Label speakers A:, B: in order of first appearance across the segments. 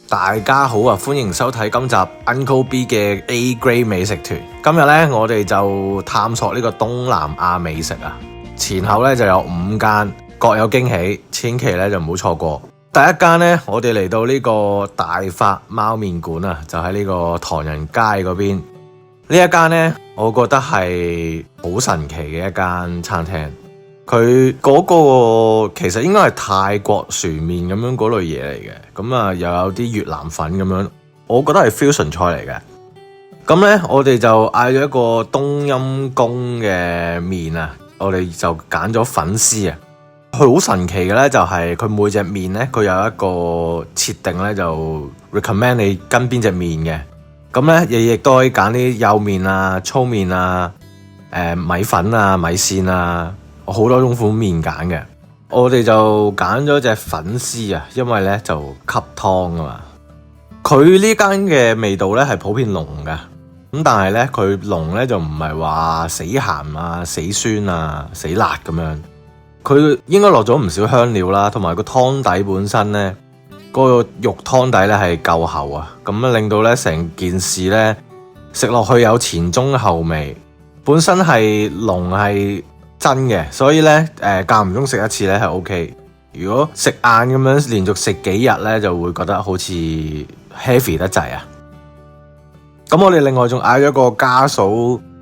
A: 大家好啊，歡迎收睇今集 Uncle B 嘅 A Grade 美食團。今日呢，我哋就探索呢個東南亞美食啊，前後呢就有5間，各有驚喜，千祈呢就唔好錯過。第一間呢，我哋嚟到呢個大發貓麵館啊，就喺呢個唐人街嗰邊。呢一間呢，我覺得係好神奇嘅一間餐廳。佢嗰個其實應該係泰國船麵咁樣嗰類嘢嚟嘅，咁啊又有啲越南粉咁樣，我覺得係 fusion 菜嚟嘅。咁呢，我哋就嗌咗一個冬陰功嘅麵啊，我哋就揀咗粉絲啊。佢好神奇嘅呢，就係佢每隻麵呢，佢有一個設定呢，就 recommend 你跟邊隻麵嘅。咁呢，亦都可以揀啲幼麵啊、粗麵啊、米粉啊、米線啊。好多種款麵揀嘅，我哋就揀咗隻粉絲啊，因為咧就吸湯啊嘛。佢呢間嘅味道咧係普遍濃嘅，咁但係咧佢濃咧就唔係話死鹹啊、死酸啊、死辣咁樣。佢應該落咗唔少香料啦，同埋個湯底本身咧，嗰個肉湯底咧係夠厚啊，咁啊令到咧成件事咧食落去有前中後味，本身係濃係真嘅，所以咧間唔中食一次咧係 OK。如果食晏咁樣連續食幾日咧，就會覺得好似 heavy 得滯啊。咁我哋另外仲嗌咗個家嫂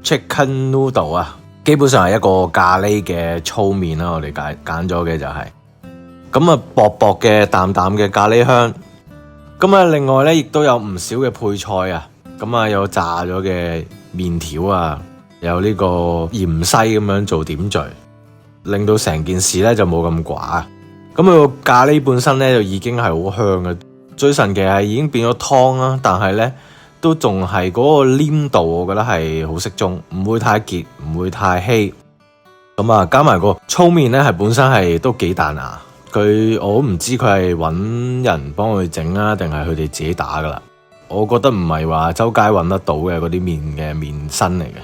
A: chicken noodle 啊，基本上係一個咖喱嘅粗麵啦。我哋揀咗嘅就係咁啊，薄薄嘅淡淡嘅咖喱香。咁啊，另外咧亦都有唔少嘅配菜啊。咁啊，有炸咗嘅麵條啊。有呢個芫茜咁樣做點綴，令到成件事咧就冇咁寡。咁佢個咖喱本身咧就已經係好香嘅，最神奇係已經變咗湯啦，但係咧都仲係嗰個黏度，我覺得係好適中，唔會太結，唔會太稀。咁啊，加埋個粗麵咧係本身係都幾彈牙，我唔知佢係揾人幫佢整啊，定係佢哋自己打噶啦。我覺得唔係話周街揾得到嘅嗰啲麵嘅麵身嚟嘅。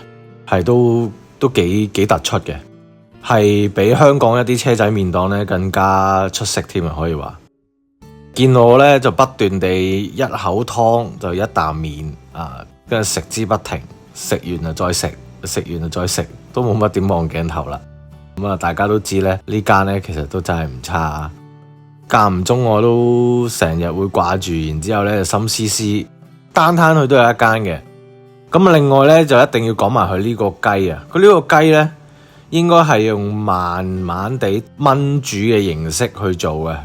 A: 係都幾突出嘅，係比香港一啲車仔麵檔咧更加出色添啊！可以話，見我咧就不斷地一口湯就一啖麵啊，跟住食之不停，食完就再食，食完就再食，都冇乜點望鏡頭啦。咁啊，大家都知咧呢間咧其實都真係唔差啊！間唔中我都成日會掛住，然之後咧就心思思，單攤佢都有一間嘅。咁另外咧就一定要講埋佢呢個雞啊！佢呢個雞咧應該係用慢慢地炆煮嘅形式去做嘅，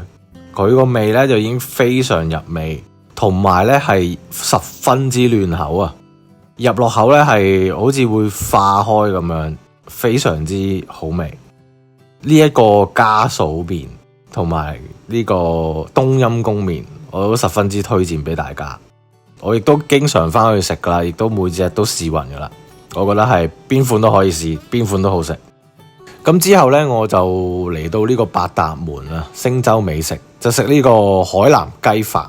A: 佢個味咧就已經非常入味，同埋咧係十分之嫩口啊！入落口咧係好似會化開咁樣，非常之好味。呢一個家嫂麵同埋呢個冬陰功麵，我都十分之推薦俾大家。我亦都經常翻去食噶啦，亦都每隻都試勻噶啦。我覺得係邊款都可以試，邊款都好食。咁之後呢，我就嚟到呢個八達門啊，星洲美食就食呢個海南雞飯。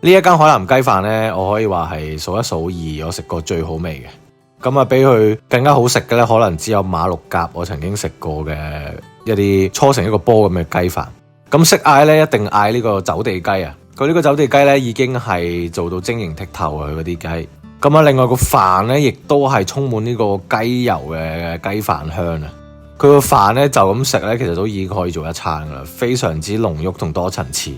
A: 呢一間海南雞飯呢，我可以話係數一數二，我食過最好味嘅。咁啊，比佢更加好食嘅呢，可能只有馬六甲我曾經食過嘅一啲搓成一個波咁嘅雞飯。咁識嗌呢，一定嗌呢個走地雞啊！佢呢個走地雞咧已經係做到晶瑩剔透啊！佢嗰啲雞，咁啊，另外個飯咧亦都係充滿呢個雞油嘅雞飯香啊！佢個飯咧就咁食咧，其實都已經可以做一餐噶啦，非常之濃郁同多層次。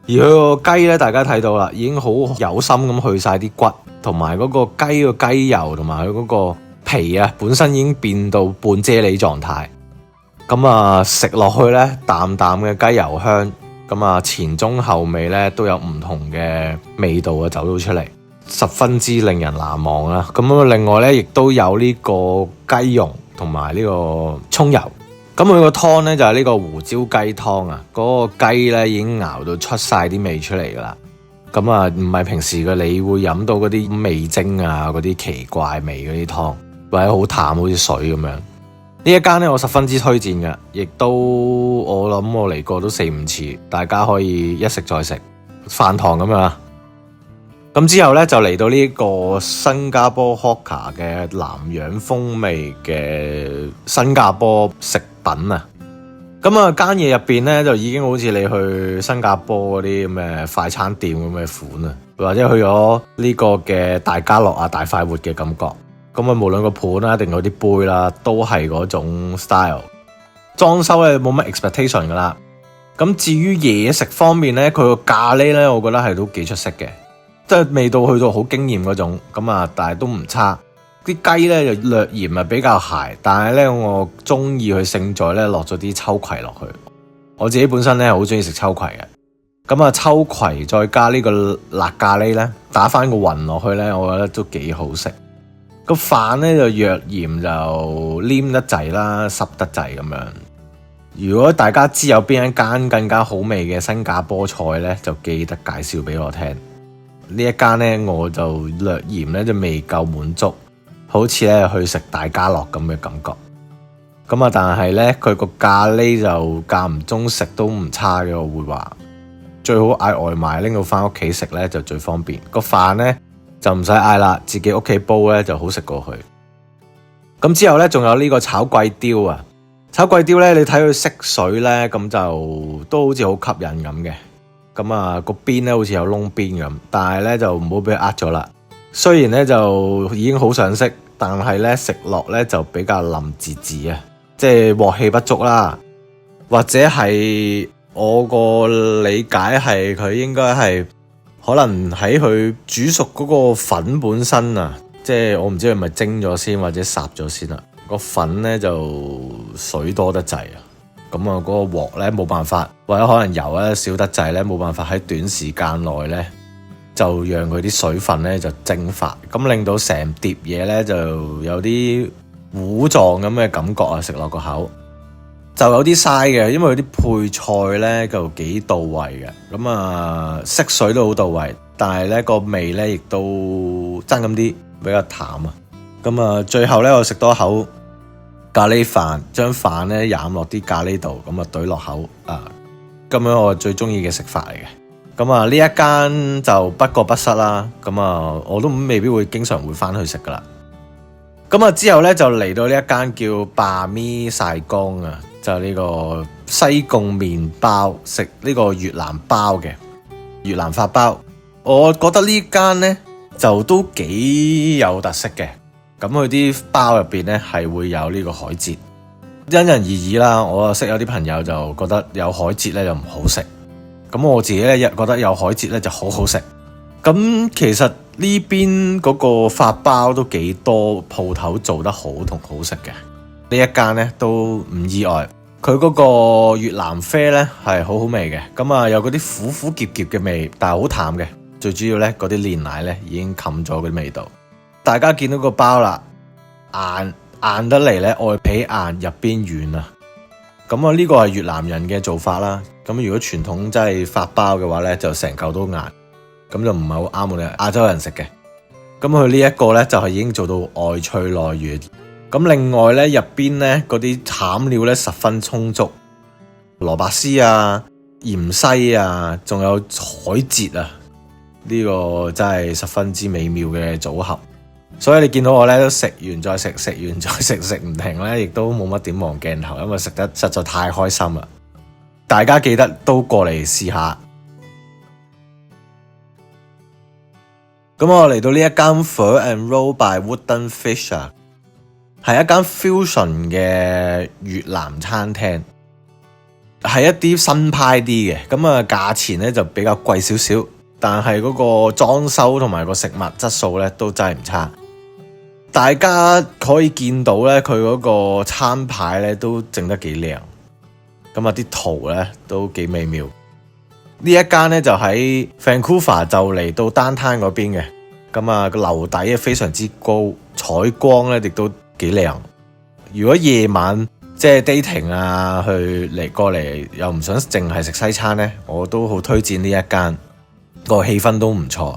A: 而佢個雞咧，大家睇到啦，已經好有心咁去晒啲骨，同埋嗰個雞個雞油同埋佢嗰個皮啊，本身已經變到半啫喱狀態。咁啊，食落去咧，淡淡嘅雞油香。咁啊，前中後味咧都有唔同嘅味道啊，走咗出嚟，十分之令人難忘啦。咁啊，另外咧亦都有呢個雞蓉同埋呢個蔥油。咁佢個湯咧就係呢個胡椒雞湯啊，嗰個雞咧已經熬到出晒啲味出嚟噶啦。咁啊，唔係平時嘅你會飲到嗰啲味精啊，嗰啲奇怪味嗰啲湯，或者好淡好似水咁樣。呢一間咧我十分之推薦嘅，亦都我諗我嚟過都4-5次，大家可以一食再食，飯堂咁樣。咁之後咧就嚟到呢個新加坡 Hawker 嘅南洋風味嘅新加坡食品啊。咁咁啊間嘢入邊咧就已經好似你去新加坡嗰啲咁嘅快餐店咁嘅款啊，或者去咗呢個嘅大家樂啊大快活嘅感覺。咁啊無論個盤啦定嗰啲杯啦，都係嗰種 style。裝修咧冇乜 expectation 噶啦。咁至於嘢食方面咧，佢個咖喱咧，我覺得係都幾出色嘅，即係味道去到好驚豔嗰種。咁啊，但係都唔差。啲雞咧就略鹽啊比較鹹，但係咧我中意佢勝在咧落咗啲秋葵落去。我自己本身咧好中意食秋葵嘅。咁啊秋葵再加呢個辣咖喱咧，打翻個勻落去咧，我覺得都幾好食。個飯咧就略鹽就黏得滯啦，濕得滯咁樣。如果大家知有邊一間更加好味嘅新加坡菜呢，就記得介紹俾我聽。呢一間呢，我就略嫌呢就未夠滿足，好似呢去食大家樂咁嘅感覺。咁啊，但係呢，佢個咖喱就間唔中食都唔差嘅，我會話最好嗌外賣拎到翻屋企食呢就最方便。個飯呢，就唔使嗌啦，自己屋企煲呢就好食過去。咁之後呢，仲有呢個炒貴刁啊！炒貴刁咧，你睇佢色水咧，咁就都好似好吸引咁嘅。咁啊個邊咧好似有窿邊咁，但係咧就唔好俾佢呃咗啦。雖然咧就已經好上色，但係咧食落咧就比較腍滋滋啊，即係鑊氣不足啦。或者係我個理解係佢應該係可能喺佢煮熟嗰個粉本身啊，即係我唔知佢係咪蒸咗先或者烚咗先啦。個粉咧就水多得滯啊，咁啊嗰個鑊咧冇辦法，或者可能油咧少得滯咧，冇辦法喺短時間內咧就讓佢啲水分咧就蒸發，咁令到成碟嘢咧就有啲糊狀咁嘅感覺啊，食落個口就有啲嘥嘅，因為佢啲配菜咧就幾到位嘅，咁啊色水都好到位，但係咧個味咧亦都爭咁啲，比較淡啊。咁啊最後咧我食多口咖喱飯，將飯咧飲落啲咖喱度，咁啊懟落口啊，咁樣我最中意嘅食法嚟嘅。咁啊呢一間就不過不失啦，咁啊我都未必會經常會翻去食噶啦。咁啊之後咧就嚟到呢一間叫巴咪晒江啊，就呢個西貢麵包，食呢個越南包嘅越南法包。我覺得呢間咧就都幾有特色嘅。咁佢啲包入邊咧係會有呢個海蜇，因人而異啦。我識有啲朋友就覺得有海蜇咧就唔好食，咁我自己咧覺得有海蜇咧就好好食。咁其實呢邊嗰個法包都幾多鋪頭做得好同好食嘅，呢一間咧都唔意外。佢嗰個越南啡咧係好好味嘅，咁啊有嗰啲苦苦澀澀嘅味，但係好淡嘅。最主要咧嗰啲煉奶咧已經冚咗嗰啲味道。大家見到個包啦，硬得嚟咧，外皮硬入邊軟啊！咁啊呢個係越南人嘅做法啦。咁如果傳統真係法包嘅話咧，就成嚿都硬，咁就唔係好啱我哋亞洲人食嘅。咁佢呢一個咧就係已經做到外脆內軟。咁另外咧入邊咧嗰啲餡料咧十分充足，蘿蔔絲啊、芫茜啊，仲有海蜇啊，呢個真係十分之美妙嘅組合。所以你見到我咧都食完再食，食完再食，食唔停咧，亦都冇乜點望鏡頭，因為食得實在太開心啦！大家記得都過嚟試下。咁我嚟到呢一間 Pho and Roll by Wooden Fish 啊，係一間 fusion 嘅越南餐廳，係一啲新派啲嘅，咁啊價錢咧就比較貴少少，但係嗰個裝修同埋個食物質素咧都真係唔差。大家可以見到咧，佢嗰個餐牌咧都整得幾靚，咁啊啲圖咧都幾美妙。呢一間咧就喺 Vancouver 就嚟到 Downtown 嗰邊嘅，咁啊個樓底啊非常之高，採光咧亦都幾靚。如果夜晚即係 dating 啊，去嚟過嚟又唔想淨係食西餐咧，我都好推薦呢一間，個氣氛都唔錯。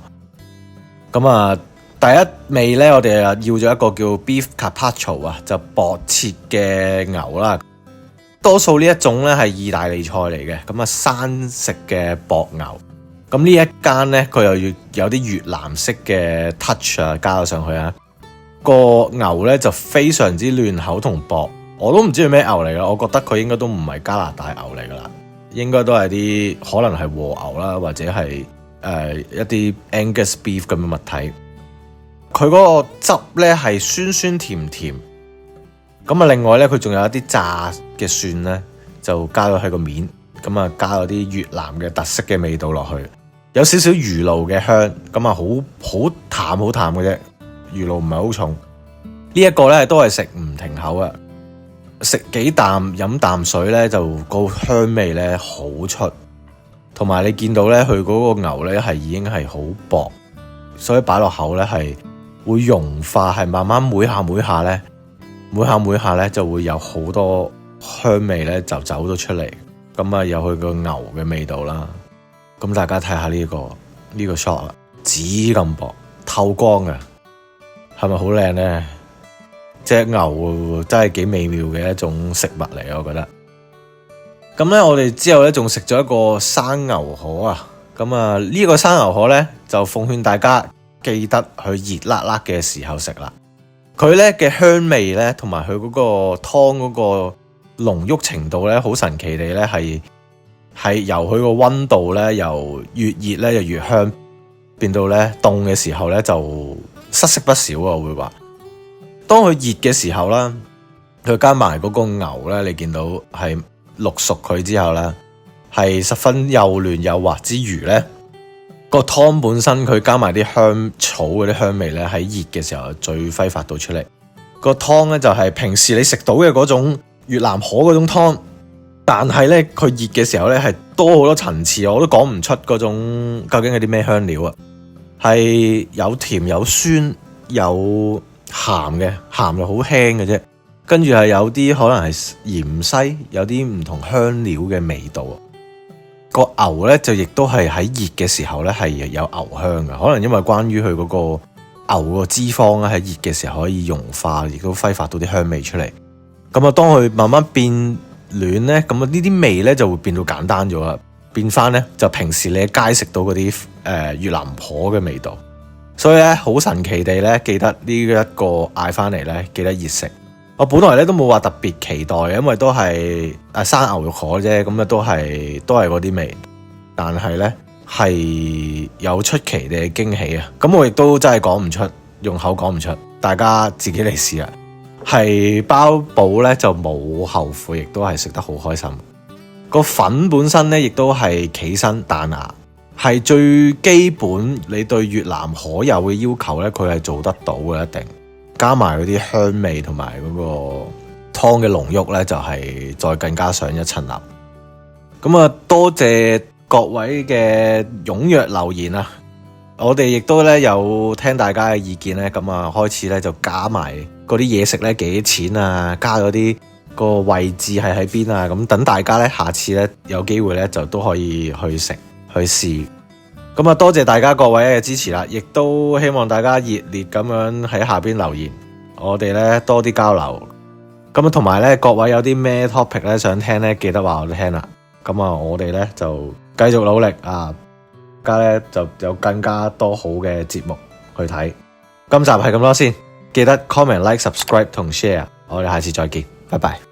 A: 咁啊第一味咧，我哋要咗一個叫 Beef Carpaccio 啊，就薄切嘅牛啦。多數呢一種咧係意大利菜嚟嘅，咁啊生食嘅薄牛。咁呢一間咧，佢又要有啲越南式嘅 touch 啊，加咗上去啊。個牛咧就非常之嫩口同薄，我都唔知係咩牛嚟噶，我覺得佢應該都唔係加拿大牛嚟噶啦，應該都係啲可能係和牛啦，或者係一啲 Angus beef 咁嘅物體。佢嗰個汁咧係酸酸甜甜，咁啊另外咧佢仲有一啲炸嘅蒜咧，就加咗喺個面，咁啊加咗啲越南嘅特色嘅味道落去，有少少魚露嘅香，咁啊好淡嘅啫，魚露唔係好重。呢一個咧都係食唔停口啊，食幾啖飲啖水咧就個香味咧好出，同埋你見到咧佢嗰個牛咧係已經係好薄，所以擺落口咧係會融化，係慢慢每下咧就會有好多香味咧就走咗出嚟，咁啊有佢個牛嘅味道啦。咁大家睇下呢個 shot 啦，紙咁薄，透光嘅，係咪好靚咧？隻牛真係幾美妙嘅一種食物嚟，我覺得。咁咧，我哋之後咧仲食咗一個生牛河啊。咁啊，呢個生牛河咧就奉勸大家記得去熱辣辣嘅時候食啦。佢咧嘅香味咧，同埋佢嗰個湯嗰個濃郁程度咧，好神奇地咧係由佢個溫度咧，由越熱咧就越香，變到咧凍嘅時候咧就失色不少啊！我會話。當佢熱嘅時候啦，佢加埋嗰個牛咧，你見到係淥熟佢之後咧，係十分幼嫩幼滑之餘咧，個湯本身佢加埋啲香草嗰啲香味咧，喺熱嘅時候最揮發到出嚟。個湯咧就係平時你食到嘅嗰種越南河嗰種湯，但係咧佢熱嘅時候咧係多好多層次，我都講唔出嗰種究竟係啲咩香料啊，係有甜有酸有鹹嘅，鹹就好輕嘅啫，跟住係有啲可能係芫茜，有啲唔同香料嘅味道。個牛咧就亦都係喺熱嘅時候咧係有牛香嘅，可能因為關於佢嗰個牛個脂肪咧喺熱嘅時候可以溶化，亦都揮發到啲香味出嚟。咁啊，當佢慢慢變暖咧，咁啊呢啲味咧就會變到簡單咗啦，變翻咧就平時你喺街食到嗰啲越南河嘅味道。所以咧，好神奇地咧，記得呢一個嗌翻嚟咧，記得熱食。我本來咧都冇話特別期待，因為都係生牛肉河啫，咁啊都係嗰啲味。但係咧係有出奇嘅驚喜啊！咁我亦都真係講唔出，用口講唔出，大家自己嚟試啊！係包保咧就冇後悔，亦都係食得好開心。個粉本身咧亦都係企身彈牙。係最基本，你對越南河有嘅要求咧，佢係做得到嘅，一定加埋嗰啲香味同埋嗰個湯嘅濃郁咧，就係再更加上一層樓。咁啊，多謝各位嘅踴躍留言啊！我哋亦都咧有聽大家嘅意見咧，咁啊開始咧就加埋嗰啲嘢食咧幾錢啊，加嗰啲個位置係喺邊啊，咁等大家咧下次咧有機會咧就都可以去食。去試，咁啊多謝大家各位嘅支持啦，亦都希望大家熱烈咁樣喺下邊留言，我哋咧多啲交流。咁啊同埋咧各位有啲咩 topic 咧想聽咧，記得話我哋聽啦。咁啊我哋咧就繼續努力啊，家咧就有更加多好嘅節目去睇。今集係咁多先，記得 comment、like、subscribe 同 share，我哋下次再見，拜拜。